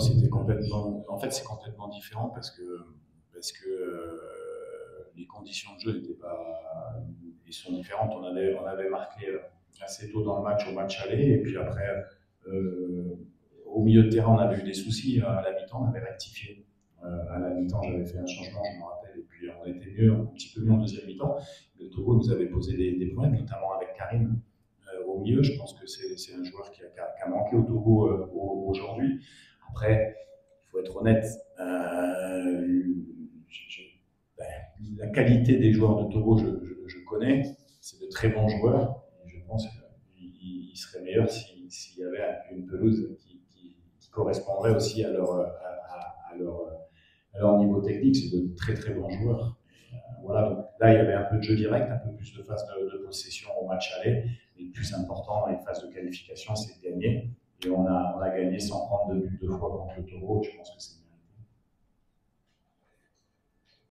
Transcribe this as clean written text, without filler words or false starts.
C'était complètement, en fait, c'est complètement différent parce que les conditions de jeu n'étaient pas, ils sont différentes. On avait marqué assez tôt dans le match, au match aller, et puis après, au milieu de terrain, on avait eu des soucis à la mi-temps, on avait rectifié. À la mi-temps, j'avais fait un changement, je me rappelle, et puis on était mieux, un petit peu mieux en deuxième mi-temps. Mais le Togo nous avait posé des problèmes, notamment avec Karim au milieu. Je pense que c'est un joueur qui a manqué au Togo aujourd'hui. Après, il faut être honnête, ben, la qualité des joueurs de Togo, je connais, c'est de très bons joueurs. Et je pense qu'ils seraient meilleurs s'il y avait une pelouse qui correspondrait aussi à leur niveau technique. C'est de très très bons joueurs. Voilà, donc là, il y avait un peu de jeu direct, un peu plus de phase de possession au match aller. Et le plus important dans les phases de qualification, c'est de gagner. Et on a gagné sans prendre de but deux fois contre le Togo. Je pense que c'est